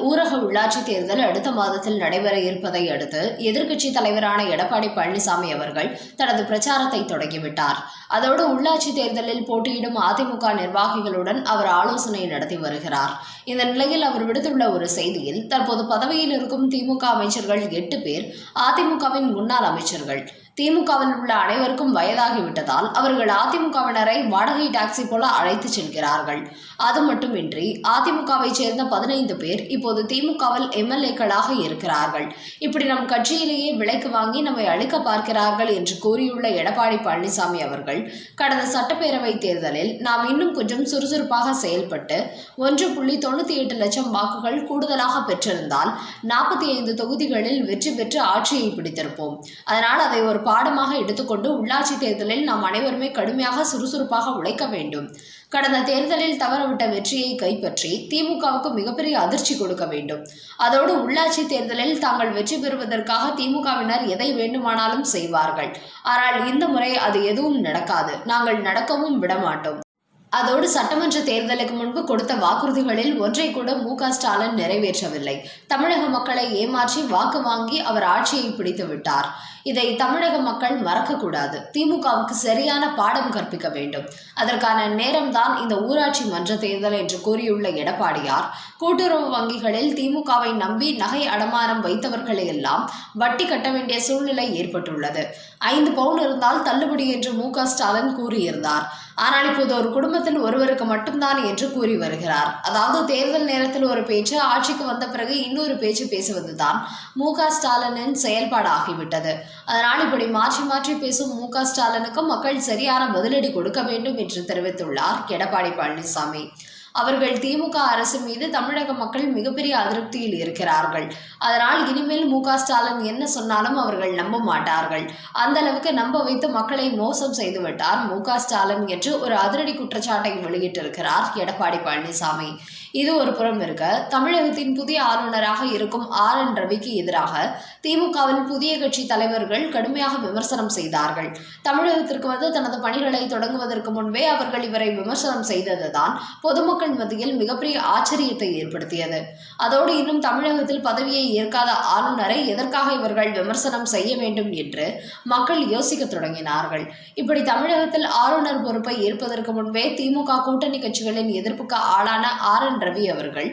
ஊரக உள்ளாட்சி தேர்தல் அடுத்த மாதத்தில் நடைபெற இருப்பதை அடுத்து எதிர்க்கட்சி தலைவரான எடப்பாடி பழனிசாமி அவர்கள் தனது பிரச்சாரத்தை தொடங்கிவிட்டார். அதோடு உள்ளாட்சி தேர்தலில் போட்டியிடும் அதிமுக நிர்வாகிகளுடன் அவர் ஆலோசனை நடத்தி வருகிறார். இந்த நிலையில் அவர் விடுத்துள்ள ஒரு செய்தியில், தற்போது பதவியில் இருக்கும் திமுக அமைச்சர்கள் 8 பேர் அதிமுகவின் முன்னாள் அமைச்சர்கள். திமுகவில் உள்ள அனைவருக்கும் வயதாகிவிட்டதால் அவர்கள் அதிமுகவினரை வாடகை டாக்ஸி போல அழைத்து செல்கிறார்கள். அது மட்டுமின்றி அதிமுகவை சேர்ந்த 15 பேர் இப்போது திமுகவில் எம்எல்ஏக்களாக இருக்கிறார்கள். இப்படி நம் கட்சியிலேயே விலைக்கு வாங்கி நம்மை அழிக்க பார்க்கிறார்கள் என்று கூறியுள்ள எடப்பாடி பழனிசாமி அவர்கள், கடந்த சட்டப்பேரவை தேர்தலில் நாம் இன்னும் கொஞ்சம் சுறுசுறுப்பாக செயல்பட்டு 1.98 லட்சம் வாக்குகள் கூடுதலாக பெற்றிருந்தால் 45 தொகுதிகளில் வெற்றி பெற்று ஆட்சியை பிடித்திருப்போம். அதனால் அதை ஒரு பாடமாக எடுத்துக்கொண்டு உள்ளாட்சி தேர்தலில் நாம் அனைவருமே கடுமையாக சுறுசுறுப்பாக உழைக்க வேண்டும். கடந்த தேர்தலில் தவறவிட்ட வெற்றியை கைப்பற்றி திமுகவுக்கு மிகப்பெரிய அதிர்ச்சி கொடுக்க வேண்டும். அதோடு உள்ளாட்சி தேர்தலில் தாங்கள் வெற்றி பெறுவதற்காக திமுகவினர் எதை வேண்டுமானாலும் செய்வார்கள். ஆனால் இந்த முறை அது எதுவும் நடக்காது. நாங்கள் நடக்கவும் விடமாட்டோம். அதோடு சட்டமன்ற தேர்தலுக்கு முன்பு கொடுத்த வாக்குறுதிகளில் ஒன்றை கூட மு.க. ஸ்டாலின் நிறைவேற்றவில்லை. தமிழக மக்களை ஏமாற்றி வாக்கு வாங்கி அவர் ஆட்சியை பிடித்து விட்டார். இதை தமிழக மக்கள் மறக்கக்கூடாது. திமுகவுக்கு சரியான பாடம் கற்பிக்க வேண்டும். அதற்கான நேரம்தான் இந்த ஊராட்சி மன்ற தேர்தல் என்று கூறியுள்ள எடப்பாடியார், கூட்டுறவு வங்கிகளில் திமுகவை நம்பி நகை அடமானம் வைத்தவர்களை எல்லாம் வட்டி கட்ட வேண்டிய சூழ்நிலை ஏற்பட்டுள்ளது. 5 பவுன் இருந்தால் தள்ளுபடி என்று மு.க. ஸ்டாலின் கூறியிருந்தார். ஆனால் இப்போது ஒரு குடும்பத்தில் ஒருவருக்கு மட்டும்தான் என்று கூறி வருகிறார். அதாவது தேர்தல் நேரத்தில் ஒரு பேச்சு, ஆட்சிக்கு வந்த பிறகு இன்னொரு பேச்சு பேசுவதுதான் மு.க. ஸ்டாலினின் செயல்பாடு ஆகிவிட்டது. அதனால் இப்படி மாற்றி மாற்றி பேசும் மு.க. ஸ்டாலினுக்கு மக்கள் சரியான பதிலடி கொடுக்க வேண்டும் என்று தெரிவித்துள்ளார் எடப்பாடி பழனிசாமி. அவர்கள் திமுக அரசு மீது தமிழக மக்கள் மிகப்பெரிய அதிருப்தியில் இருக்கிறார்கள். அதனால் இனிமேல் மு.க. ஸ்டாலின் என்ன சொன்னாலும் அவர்கள் நம்ப மாட்டார்கள். அந்த அளவுக்கு நம்ப வைத்து மக்களை மோசம் செய்துவிட்டார் மு.க. ஸ்டாலின் என்று ஒரு அதிரடி குற்றச்சாட்டை வெளியிட்டிருக்கிறார் எடப்பாடி பழனிசாமி. இது ஒரு புறம் இருக்க, தமிழகத்தின் புதிய ஆளுநராக இருக்கும் RN ரவிக்கு எதிராக திமுகவின் புதிய கட்சி தலைவர்கள் கடுமையாக விமர்சனம் செய்தார்கள். தமிழகத்திற்கு வந்து தனது பணிகளை தொடங்குவதற்கு முன்பே அவர்கள் இவரை விமர்சனம் செய்ததுதான் பொதுமக்கள் மத்தியில் மிகப்பெரிய ஆச்சரியத்தை ஏற்படுத்தியது. அதோடு இன்னும் தமிழகத்தில் பதவியை ஏற்காத ஆளுநரை எதற்காக இவர்கள் விமர்சனம் செய்ய வேண்டும் என்று மக்கள் யோசிக்க தொடங்கினார்கள். இப்படி தமிழகத்தில் ஆளுநர் பொறுப்பை ஏற்பதற்கு முன்பே திமுக கூட்டணி கட்சிகளின் எதிர்ப்புக்கு ஆளான RN ரவி அவர்கள்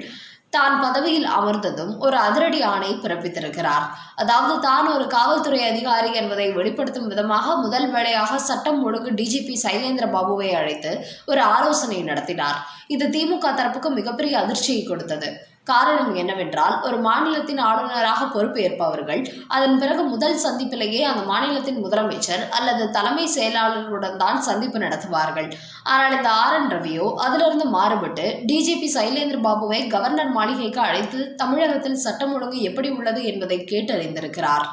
தான் பதவியில் அமர்ந்ததும் ஒரு அதிரடி ஆணை பிறப்பித்திருக்கிறார். அதாவது தான் ஒரு காவல்துறை அதிகாரி என்பதை வெளிப்படுத்தும் விதமாக முதல் வேளையாக சட்டம் ஒழுங்கு DGP சைலேந்திர பாபுவை அழைத்து ஒரு ஆலோசனை நடத்தினார். இது திமுக தரப்புக்கு மிகப்பெரிய அதிர்ச்சியை கொடுத்தது. காரணம் என்னவென்றால், ஒரு மாநிலத்தின் ஆளுநராக பொறுப்பேற்பவர்கள் அதன் பிறகு முதல் சந்திப்பிலேயே அந்த மாநிலத்தின் முதலமைச்சர் அல்லது தலைமை செயலாளருடன் தான் சந்திப்பு நடத்துவார்கள். ஆனால் இந்த RN ரவியோ அதிலிருந்து மாறுபட்டு DGP சைலேந்திர பாபுவை கவர்னர் மாளிகைக்கு அழைத்து தமிழகத்தில் சட்டம் ஒழுங்கு எப்படி உள்ளது என்பதை கேட்டறிந்திருக்கிறார்.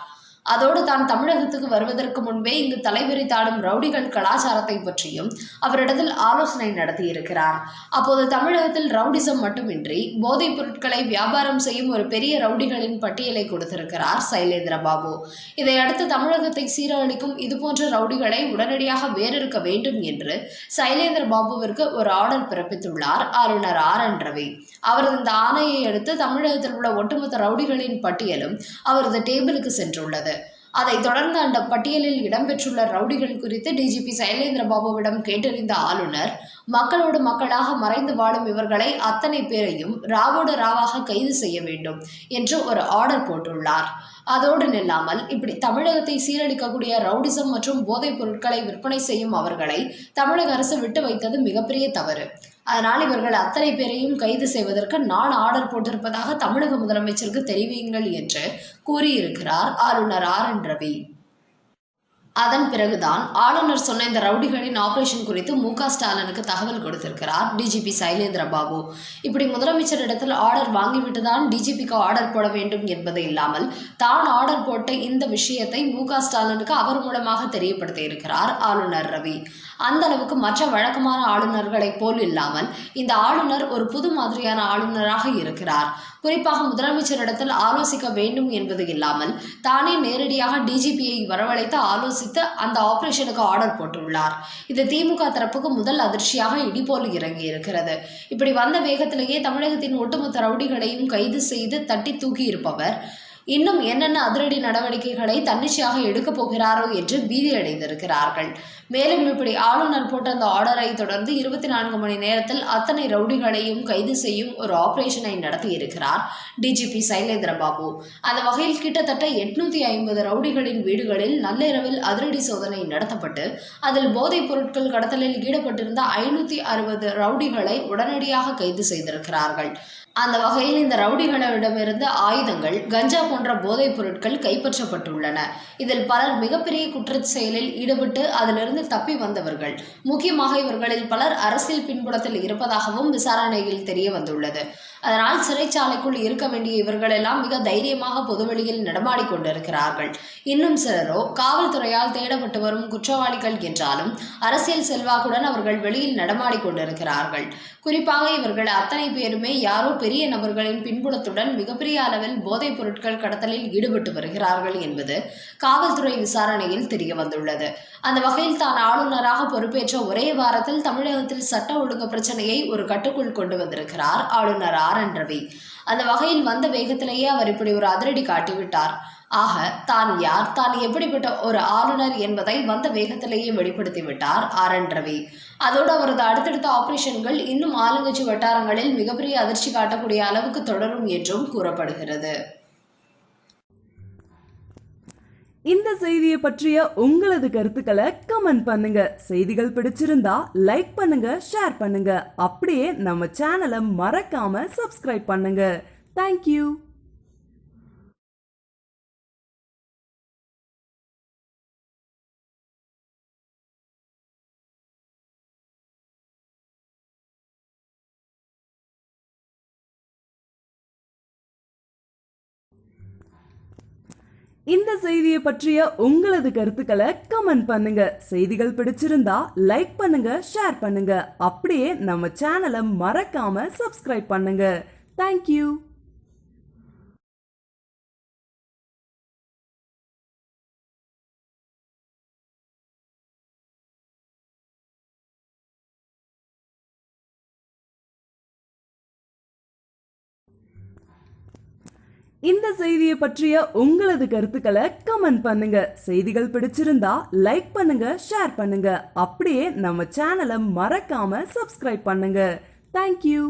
அதோடு தான் தமிழகத்துக்கு வருவதற்கு முன்பே இங்கு தலைவிரித்தாடும் ரவுடிகள் கலாச்சாரத்தை பற்றியும் அவரிடத்தில் ஆலோசனை நடத்தியிருக்கிறார். அப்போது தமிழகத்தில் ரவுடிசம் மட்டுமின்றி போதைப் பொருட்களை வியாபாரம் செய்யும் ஒரு பெரிய ரவுடிகளின் பட்டியலை கொடுத்திருக்கிறார் சைலேந்திர பாபு. இதையடுத்து தமிழகத்தை சீரழிக்கும் இதுபோன்ற ரவுடிகளை உடனடியாக வேறெடுக்க வேண்டும் என்று சைலேந்திர பாபுவிற்கு ஒரு ஆர்டர் பிறப்பித்துள்ளார் ஆளுநர் RN ரவி. அவரது இந்த ஆணையை அடுத்து தமிழகத்தில் உள்ள ஒட்டுமொத்த ரவுடிகளின் பட்டியலும் அவரது டேபிளுக்கு சென்றுள்ளது. அதைத் தொடர்ந்து அந்த பட்டியலில் இடம்பெற்றுள்ள ரவுடிகள் குறித்து DGP சைலேந்திர பாபுவிடம் கேட்டறிந்த ஆளுநர், மக்களோடு மக்களாக மறைந்து வாழும் இவர்களை அத்தனை பேரையும் ராவோடு ராவாக கைது செய்ய வேண்டும் என்று ஒரு ஆர்டர் போட்டுள்ளார். அதோடு நில்லாமல் இப்படி தமிழகத்தை சீரழிக்கக்கூடிய ரவுடிசம் மற்றும் போதைப் பொருட்களை விற்பனை செய்யும் அவர்களை தமிழக அரசு விட்டு வைத்தது மிகப்பெரிய தவறு. அதனால் இவர்கள் அத்தனை பேரையும் கைது செய்வதற்கு நான் ஆர்டர் போட்டிருப்பதாக தமிழக முதலமைச்சருக்கு தெரிவியுங்கள் என்று கூறியிருக்கிறார் ஆளுநர் RN ரவி. அதன் பிறகுதான் ஆளுநர் சொன்ன இந்த ரவுடிகளின் ஆபரேஷன் குறித்து மு.க. ஸ்டாலினுக்கு தகவல் கொடுத்திருக்கிறார் DGP சைலேந்திர பாபு. இப்படி முதலமைச்சரிடத்தில் ஆர்டர் வாங்கிவிட்டுதான் DGPக்கு ஆர்டர் போட வேண்டும் என்பது இல்லாமல் தான் ஆர்டர் போட்ட இந்த விஷயத்தை மு.க. ஸ்டாலினுக்கு அவர் மூலமாக தெரியப்படுத்தி இருக்கிறார் ஆளுநர் ரவி. அந்த அளவுக்கு மற்ற வழக்கமான ஆளுநர்களைப் போல் இல்லாமல் இந்த ஆளுநர் ஒரு புது மாதிரியான ஆளுநராக இருக்கிறார். குறிப்பாக முதலமைச்சரிடத்தில் ஆலோசிக்க வேண்டும் என்பது இல்லாமல் தானே நேரடியாக DGPயை வரவழைத்து ஆலோசித்து யோசித்து அந்த ஆபரேஷனுக்கு ஆர்டர் போட்டுள்ளார். இது திமுக தரப்புக்கு முதல் அதிர்ச்சியாக இடிபோல் இறங்கி இருக்கிறது. இப்படி வந்த வேகத்திலேயே தமிழகத்தின் ஒட்டுமொத்த ரவுடிகளையும் கைது செய்து தட்டி தூக்கி இருப்பவர் இன்னும் என்னென்ன அதிரடி நடவடிக்கைகளை தன்னிச்சையாக எடுக்கப் போகிறாரோ என்று பீதி அடைந்திருக்கிறார்கள். மேலும் இப்படி ஆளுநர் போட்ட அந்த ஆர்டரை தொடர்ந்து 24 மணி நேரத்தில் அத்தனை ரவுடிகளையும் கைது செய்யும் ஒரு ஆபரேஷனை நடத்தி இருக்கிறார் டிஜிபி சைலேந்திர பாபு. அந்த வகையில் கிட்டத்தட்ட 850 ரவுடிகளின் வீடுகளில் நள்ளிரவில் அதிரடி சோதனை நடத்தப்பட்டு அதில் போதைப் பொருட்கள் கடத்தலில் ஈடுபட்டிருந்த 560 ரவுடிகளை உடனடியாக கைது செய்திருக்கிறார்கள். அந்த வகையில் இந்த ரவுடிகளிடமிருந்து ஆயுதங்கள், கஞ்சா போன்ற போதைப் பொருட்கள் கைப்பற்றப்பட்டுள்ளன. இதில் பலர் மிகப்பெரிய குற்றச் செயலில் ஈடுபட்டு அதிலிருந்து தப்பி வந்தவர்கள். முக்கியமாக இவர்களில் பலர் அரசியல் பின்புலத்தில் இருப்பதாகவும் விசாரணையில் தெரிய வந்துள்ளது. அதனால் சிறைச்சாலைக்குள் இருக்க வேண்டிய இவர்களெல்லாம் மிக தைரியமாக பொதுவெளியில் நடமாடிக் கொண்டிருக்கிறார்கள். இன்னும் சிலரோ காவல்துறையால் தேடப்பட்டு வரும் குற்றவாளிகள் என்றாலும் அரசியல் செல்வாக்குடன் அவர்கள் வெளியில் நடமாடிக் கொண்டிருக்கிறார்கள். குறிப்பாக இவர்கள் அத்தனை பேருமே யாரோ பெரிய நபர்களின் பின்புலத்துடன் மிகப்பெரிய அளவில் போதைப் பொருட்கள் கடத்தலில் ஈடுபட்டு வருகிறார்கள் என்பது காவல்துறை விசாரணையில் தெரிய வந்துள்ளது. அந்த வகையில் தான் ஆளுநராக பொறுப்பேற்ற ஒரே வாரத்தில் தமிழகத்தில் சட்ட ஒழுங்கு பிரச்சனையை ஒரு கட்டுக்குள் கொண்டு வந்திருக்கிறார் ஆளுநர் RN ரவி. அந்த வகையில் வந்த வேகத்திலேயே அவர் இப்படி ஒரு அதிரடி காட்டிவிட்டார். ஆக தான் யார், தான் எப்படிப்பட்ட ஒரு ஆளுநர் என்பதை வந்த வேகத்திலேயே வெளிப்படுத்திவிட்டார் RN ரவி. அதோடு அவரது அடுத்தடுத்த ஆபரேஷன்கள் இன்னும் ஆளுங்கட்சி வட்டாரங்களில் மிகப்பெரிய அதிர்ச்சி காட்டக்கூடிய அளவுக்கு தொடரும் என்றும் கூறப்படுகிறது. இந்த செய்தியை பற்றிய உங்களது கருத்துக்களை கமெண்ட் பண்ணுங்க. செய்திகள் பிடிச்சிருந்தா லைக் பண்ணுங்க, ஷேர் பண்ணுங்க. அப்படியே நம்ம சேனலை மறக்காம சப்ஸ்கிரைப் பண்ணுங்க. தேங்க்யூ. இந்த செய்தியை பற்றிய உங்களது கருத்துக்களை கமெண்ட் பண்ணுங்க. செய்திகள் பிடிச்சிருந்தா லைக் பண்ணுங்க, ஷேர் பண்ணுங்க. அப்படியே நம்ம சேனலை மறக்காம சப்ஸ்கிரைப் பண்ணுங்க. தேங்க்யூ. இந்த செய்தியை பற்றிய உங்களது கருத்துக்களை கமெண்ட் பண்ணுங்க. செய்திகள் பிடிச்சிருந்தா லைக் பண்ணுங்க, ஷேர் பண்ணுங்க. அப்படியே நம்ம சேனலை மறக்காம சப்ஸ்கிரைப் பண்ணுங்க. தேங்க்யூ.